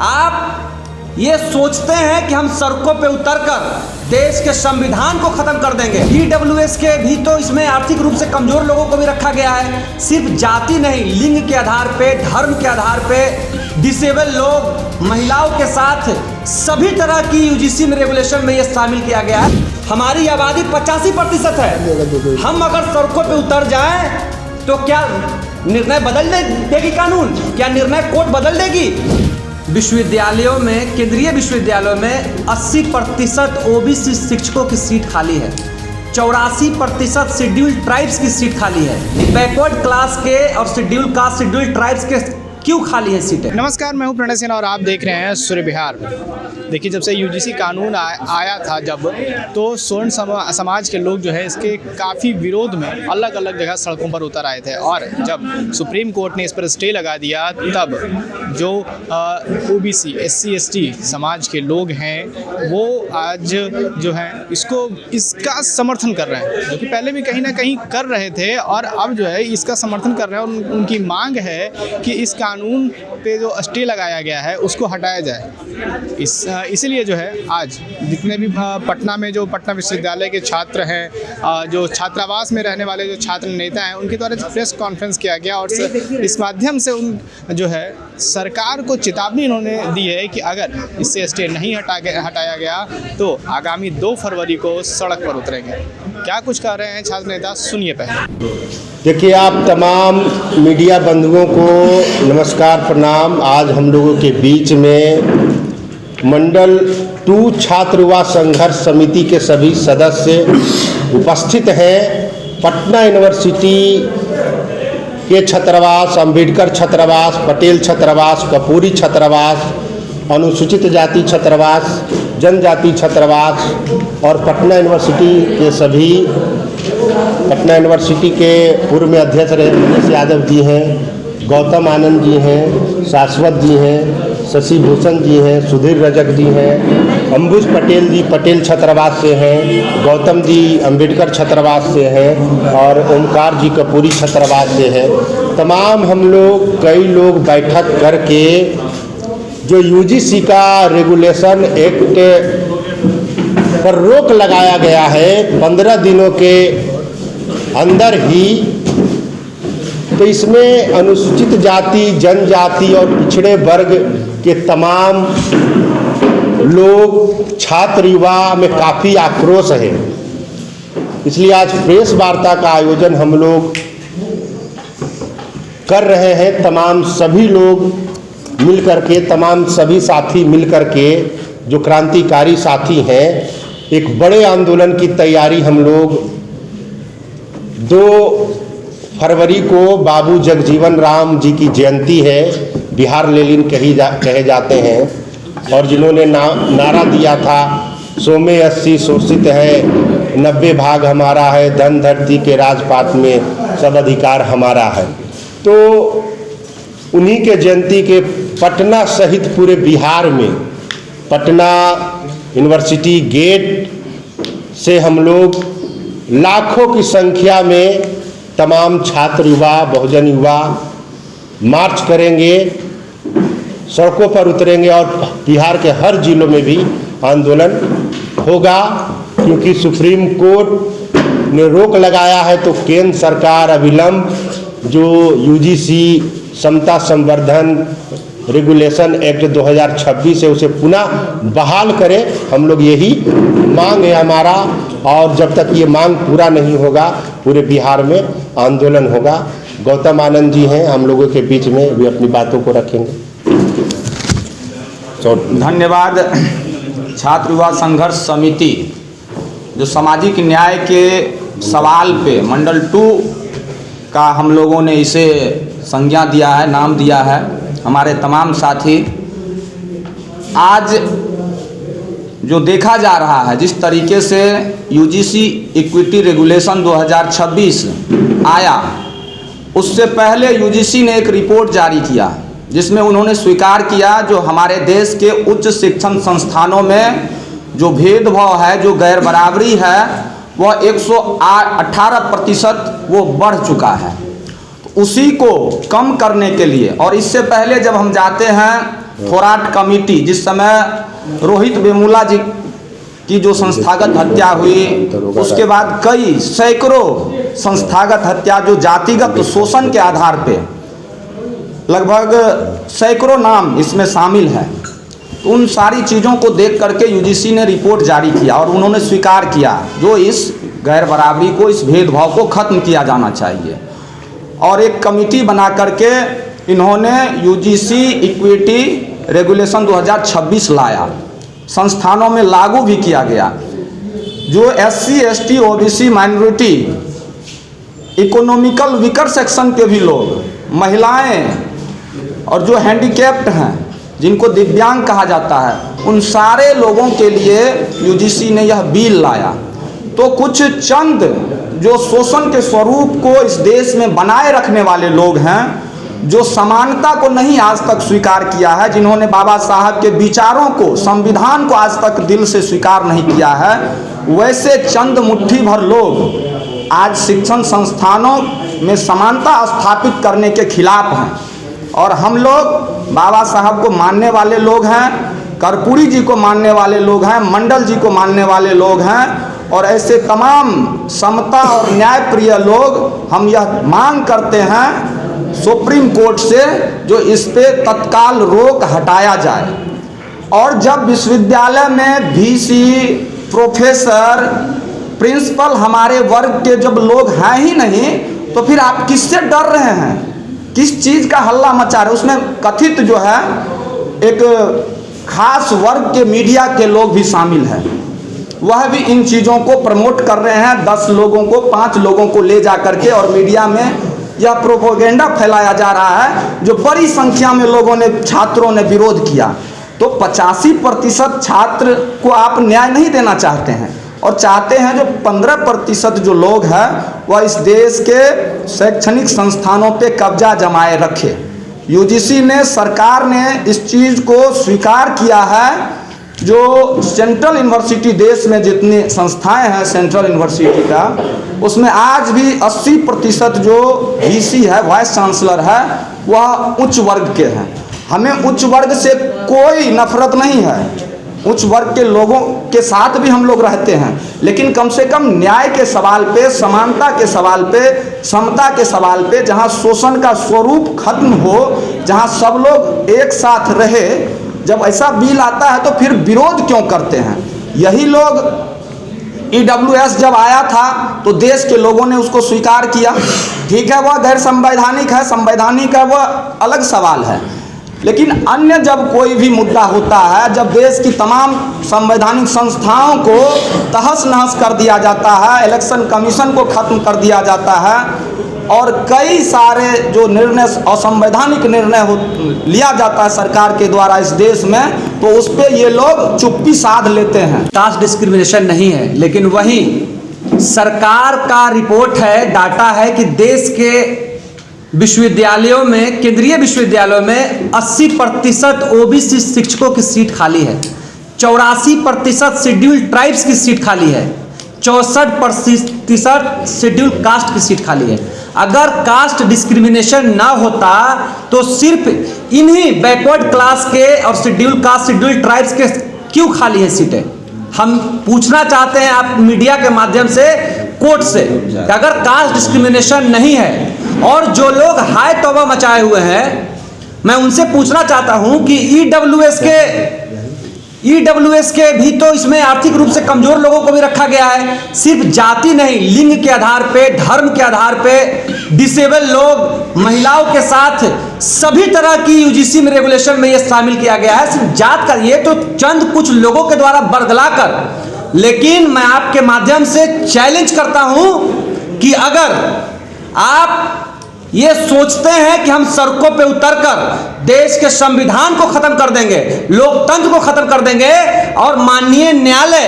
आप ये सोचते हैं कि हम सड़कों पे उतरकर देश के संविधान को खत्म कर देंगे। ईडब्ल्यूएस के भी तो इसमें आर्थिक रूप से कमजोर लोगों को भी रखा गया है। सिर्फ जाति नहीं, लिंग के आधार पे, धर्म के आधार पे, डिसेबल लोग, महिलाओं के साथ सभी तरह की यूजीसी में रेगुलेशन में ये शामिल किया गया है। हमारी आबादी 85% है। हम अगर सड़कों पे उतर जाएं तो क्या निर्णय बदल देगी कानून? क्या निर्णय कोर्ट बदल देगी? विश्वविद्यालयों में, केंद्रीय विश्वविद्यालयों में 80% ओबीसी शिक्षकों की सीट खाली है। 84% शेड्यूल ट्राइब्स की सीट खाली है। बैकवर्ड क्लास के और शेड्यूल कास्ट, शेड्यूल ट्राइब्स के क्यों खाली है सीटें? नमस्कार, मैं हूं प्रणय सिन्हा और आप देख रहे हैं सूर्य बिहार। देखिए, जब से यूजीसी कानून आया था तो स्वर्ण समाज के लोग जो है इसके काफ़ी विरोध में अलग अलग जगह सड़कों पर उतर आए थे। और जब सुप्रीम कोर्ट ने इस पर स्टे लगा दिया तब जो ओबीसी, एससी, एसटी समाज के लोग हैं वो आज जो है इसका समर्थन कर रहे हैं, जो कि पहले भी कहीं ना कहीं कर रहे थे और अब जो है इसका समर्थन कर रहे हैं। उनकी मांग है कि इस कानून पे जो स्टे लगाया गया है उसको हटाया जाए। इसीलिए जो है आज जितने भी पटना में जो पटना विश्वविद्यालय के छात्र हैं, जो छात्रावास में रहने वाले जो छात्र नेता हैं, उनके द्वारा प्रेस कॉन्फ्रेंस किया गया और इस माध्यम से उन जो है सरकार को चेतावनी इन्होंने दी है कि अगर इससे स्टे नहीं हटाया गया तो आगामी 2 फरवरी को सड़क पर उतरेंगे। क्या कुछ कह रहे हैं छात्र नेता, सुनिए पहले। देखिए, आप तमाम मीडिया बंधुओं को नमस्कार, प्रणाम। आज हम लोगों के बीच में मंडल 2 छात्र युवा संघर्ष समिति के सभी सदस्य उपस्थित हैं। पटना यूनिवर्सिटी के छात्रावास, अंबेडकर छात्रावास, पटेल छात्रावास, कपूरी छात्रावास, अनुसूचित जाति छात्रावास, जनजाति छात्रावास और पटना यूनिवर्सिटी के पूर्व में अध्यक्ष रहे मनीष यादव जी हैं, गौतम आनंद जी हैं, शाश्वत जी हैं, शशि भूषण जी हैं, सुधीर रजक जी हैं, अंबुज पटेल जी पटेल छात्रावास से हैं, गौतम जी अंबेडकर छात्रावास से हैं और ओमकार जी कपूरी छात्रावास से हैं। तमाम हम लोग कई लोग बैठक करके जो यूजीसी का रेगुलेशन एक्ट पर रोक लगाया गया है 15 दिनों के अंदर ही, तो इसमें अनुसूचित जाति, जनजाति और पिछड़े वर्ग के तमाम लोग, छात्र युवा में काफ़ी आक्रोश है। इसलिए आज प्रेस वार्ता का आयोजन हम लोग कर रहे हैं। तमाम सभी लोग मिल करके, तमाम सभी साथी मिल करके, जो क्रांतिकारी साथी हैं, एक बड़े आंदोलन की तैयारी हम लोग 2 फरवरी को बाबू जगजीवन राम जी की जयंती है, बिहार लेनिन कहे जाते हैं, और जिन्होंने नारा दिया था 100 में 80 शोषित है, 90 भाग हमारा है, धन धरती के राजपाट में सब अधिकार हमारा है। तो उन्हीं के जयंती के पटना सहित पूरे बिहार में पटना यूनिवर्सिटी गेट से हम लोग लाखों की संख्या में तमाम छात्र युवा, बहुजन युवा मार्च करेंगे, सड़कों पर उतरेंगे और बिहार के हर जिलों में भी आंदोलन होगा। क्योंकि सुप्रीम कोर्ट ने रोक लगाया है तो केंद्र सरकार अविलंब जो यूजीसी समता संवर्धन रेगुलेशन एक्ट 2026 है उसे पुनः बहाल करे। हम लोग यही मांग है हमारा, और जब तक ये मांग पूरा नहीं होगा पूरे बिहार में आंदोलन होगा। गौतम आनंद जी हैं हम लोगों के बीच में, वे अपनी बातों को रखेंगे। धन्यवाद। छात्र युवा संघर्ष समिति जो सामाजिक न्याय के सवाल पे मंडल 2 का हम लोगों ने इसे संज्ञा दिया है, नाम दिया है। हमारे तमाम साथी आज जो देखा जा रहा है, जिस तरीके से यूजीसी इक्विटी रेगुलेशन 2026 आया, उससे पहले यूजीसी ने एक रिपोर्ट जारी किया जिसमें उन्होंने स्वीकार किया जो हमारे देश के उच्च शिक्षण संस्थानों में जो भेदभाव है, जो गैर बराबरी है, वह 118% वो बढ़ चुका है। तो उसी को कम करने के लिए, और इससे पहले जब हम जाते हैं थोराट कमेटी, जिस समय रोहित वेमुला जी की जो संस्थागत हत्या हुई, उसके बाद कई सैकड़ों संस्थागत हत्या जो जातिगत शोषण के आधार पे, लगभग सैकड़ों नाम इसमें शामिल हैं। तो उन सारी चीज़ों को देख करके यूजीसी ने रिपोर्ट जारी किया और उन्होंने स्वीकार किया जो इस गैर बराबरी को, इस भेदभाव को ख़त्म किया जाना चाहिए। और एक कमेटी बना करके इन्होंने यूजीसी इक्विटी रेगुलेशन 2026 लाया, संस्थानों में लागू भी किया गया। जो SC ST OBC minority, economical weaker section के भी लोग, महिलाएं और जो हैंडीकैप्ड हैं, जिनको दिव्यांग कहा जाता है, उन सारे लोगों के लिए यूजीसी ने यह बिल लाया। तो कुछ चंद जो शोषण के स्वरूप को इस देश में बनाए रखने वाले लोग हैं, जो समानता को नहीं आज तक स्वीकार किया है, जिन्होंने बाबा साहब के विचारों को, संविधान को आज तक दिल से स्वीकार नहीं किया है, वैसे चंद मुट्ठी भर लोग आज शिक्षण संस्थानों में समानता स्थापित करने के खिलाफ हैं। और हम लोग बाबा साहब को मानने वाले लोग हैं, कर्पूरी जी को मानने वाले लोग हैं, मंडल जी को मानने वाले लोग हैं, और ऐसे तमाम समता और न्याय प्रिय लोग हम यह मांग करते हैं सुप्रीम कोर्ट से जो इस पे तत्काल रोक हटाया जाए। और जब विश्वविद्यालय में VC, प्रोफेसर, प्रिंसिपल हमारे वर्ग के जब लोग हैं ही नहीं, तो फिर आप किससे डर रहे हैं, किस चीज़ का हल्ला मचा रहे? उसमें कथित जो है एक खास वर्ग के मीडिया के लोग भी शामिल हैं, वह भी इन चीज़ों को प्रमोट कर रहे हैं। 10 लोगों को, 5 लोगों को ले जा करके और मीडिया में यह प्रोपोगेंडा फैलाया जा रहा है, जो बड़ी संख्या में लोगों ने, छात्रों ने विरोध किया। तो 85% छात्र को आप न्याय नहीं देना चाहते हैं और चाहते हैं जो 15% जो लोग हैं वह इस देश के शैक्षणिक संस्थानों पे कब्जा जमाए रखे। यूजीसी ने, सरकार ने इस चीज़ को स्वीकार किया है। जो सेंट्रल यूनिवर्सिटी, देश में जितनी संस्थाएं हैं सेंट्रल यूनिवर्सिटी का, उसमें आज भी 80% जो VC है, वाइस चांसलर है, वह उच्च वर्ग के हैं। हमें उच्च वर्ग से कोई नफरत नहीं है, उच्च वर्ग के लोगों के साथ भी हम लोग रहते हैं, लेकिन कम से कम न्याय के सवाल पे, समानता के सवाल पे, समता के सवाल पे, जहां शोषण का स्वरूप खत्म हो, जहां सब लोग एक साथ रहे, जब ऐसा बिल आता है तो फिर विरोध क्यों करते हैं? यही लोग EWS जब आया था तो देश के लोगों ने उसको स्वीकार किया। ठीक है, वह गैर संवैधानिक है, संवैधानिक है, वह अलग सवाल है। लेकिन अन्य जब कोई भी मुद्दा होता है, जब देश की तमाम संवैधानिक संस्थाओं को तहस नहस कर दिया जाता है, इलेक्शन कमीशन को खत्म कर दिया जाता है और कई सारे जो निर्णय, असंवैधानिक निर्णय लिया जाता है सरकार के द्वारा इस देश में, तो उस पर ये लोग चुप्पी साध लेते हैं। कास्ट डिस्क्रिमिनेशन नहीं है, लेकिन वहीं सरकार का रिपोर्ट है, डाटा है कि देश के विश्वविद्यालयों में, केंद्रीय विश्वविद्यालयों में 80% OBC शिक्षकों की सीट खाली है, 84% शेड्यूल्ड ट्राइब्स की सीट खाली है, 64% शेड्यूल कास्ट की सीट खाली है। अगर कास्ट डिस्क्रिमिनेशन ना होता तो सिर्फ इन्हीं बैकवर्ड क्लास के और शेड्यूल कास्ट, शेड्यूल ट्राइब्स के क्यों खाली है सीटें? हम पूछना चाहते हैं आप मीडिया के माध्यम से, कोर्ट से, कि अगर कास्ट डिस्क्रिमिनेशन नहीं है और जो लोग हाय तौबा मचाए हुए हैं, मैं उनसे पूछना चाहता हूं कि EWS के भी तो इसमें आर्थिक रूप से कमजोर लोगों को भी रखा गया है। सिर्फ जाति नहीं, लिंग के आधार पे, धर्म के आधार पे, डिसेबल लोग, महिलाओं के साथ सभी तरह की यूजीसी में रेगुलेशन में ये शामिल किया गया है। सिर्फ जात का ये तो चंद कुछ लोगों के द्वारा बरगलाकर, लेकिन मैं आपके माध्यम से चैलेंज करता हूं कि अगर आप ये सोचते हैं कि हम सड़कों पे उतरकर देश के संविधान को खत्म कर देंगे, लोकतंत्र को खत्म कर देंगे, और माननीय न्यायालय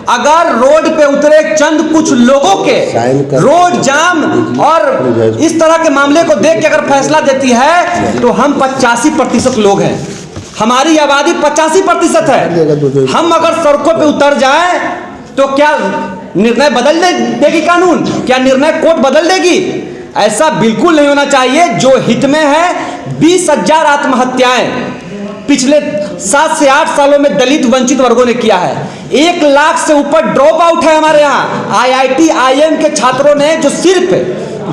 अगर रोड पे उतरे चंद कुछ लोगों के रोड जाम और इस तरह के मामले को देख के अगर फैसला देती है, तो हम 85% लोग हैं, हमारी आबादी 85% है। हम अगर सड़कों पे उतर जाएं तो क्या निर्णय बदल देगी कानून? क्या निर्णय कोर्ट बदल देगी? ऐसा बिल्कुल नहीं होना चाहिए। जो हित में है, 20,000 आत्महत्याएं पिछले 7 से 8 सालों में दलित वंचित वर्गों ने किया है। 1 लाख से ऊपर ड्रॉप आउट है हमारे यहाँ। IIT IIM के छात्रों ने, जो सिर्फ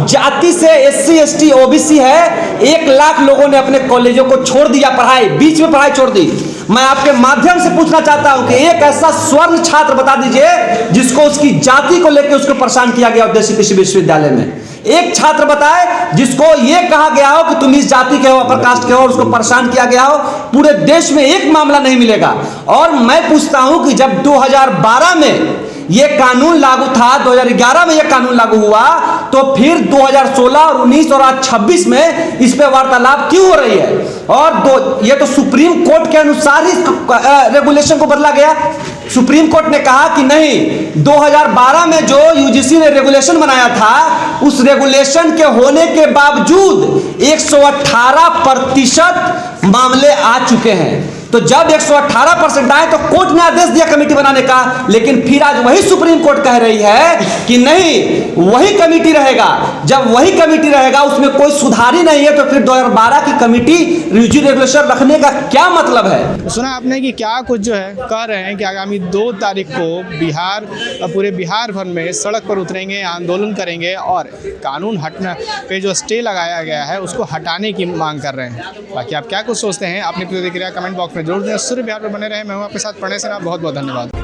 जाति से SC ST OBC है, 1 लाख लोगों ने अपने कॉलेजों को छोड़ दिया, पढ़ाई बीच में पढ़ाई छोड़ दी। मैं आपके माध्यम से पूछना चाहता हूं कि एक ऐसा स्वर्ण छात्र बता दीजिए जिसको उसकी जाति को लेकर उसको परेशान किया गया उद्देश्य कृषि विश्वविद्यालय में। एक छात्र बताए जिसको यह कहा गया हो कि तुम इस जाति के हो, अपर कास्ट के हो, और उसको परेशान किया गया हो। पूरे देश में एक मामला नहीं मिलेगा। और मैं पूछता हूं कि जब 2012 में यह कानून लागू था, 2011 में यह कानून लागू हुआ, तो फिर 2016 और 19 और आज 26 में इस पे वार्तालाप क्यों हो रही है? और ये तो सुप्रीम कोर्ट के अनुसार ही रेगुलेशन को बदला गया। सुप्रीम कोर्ट ने कहा कि नहीं, 2012 में जो यूजीसी ने रेगुलेशन बनाया था, उस रेगुलेशन के होने के बावजूद 118% मामले आ चुके हैं। तो जब 118% आए तो कोर्ट ने आदेश दिया कमेटी बनाने का, लेकिन फिर आज वही सुप्रीम कोर्ट कह रही है कि नहीं, वही कमेटी रहेगा। जब वही कमेटी रहेगा, उसमें कोई सुधार ही नहीं है, तो फिर 2012 की कमेटी यूजी रेगुलेशन रखने का क्या मतलब है? सुना आपने कि क्या कुछ जो है कह रहे हैं कि आगामी 2 तारीख को बिहार, पूरे बिहार भर में सड़क पर उतरेंगे, आंदोलन करेंगे और कानून हटना पे जो स्टे लगाया गया है उसको हटाने की मांग कर रहे हैं। बाकी आप क्या कुछ सोचते हैं, अपनी प्रतिक्रिया कमेंट बॉक्स में जरूर दें। सूर्य बिहार पर बने रहे। मैं हूं आपके साथ प्रणय सिन्हा। बहुत बहुत धन्यवाद।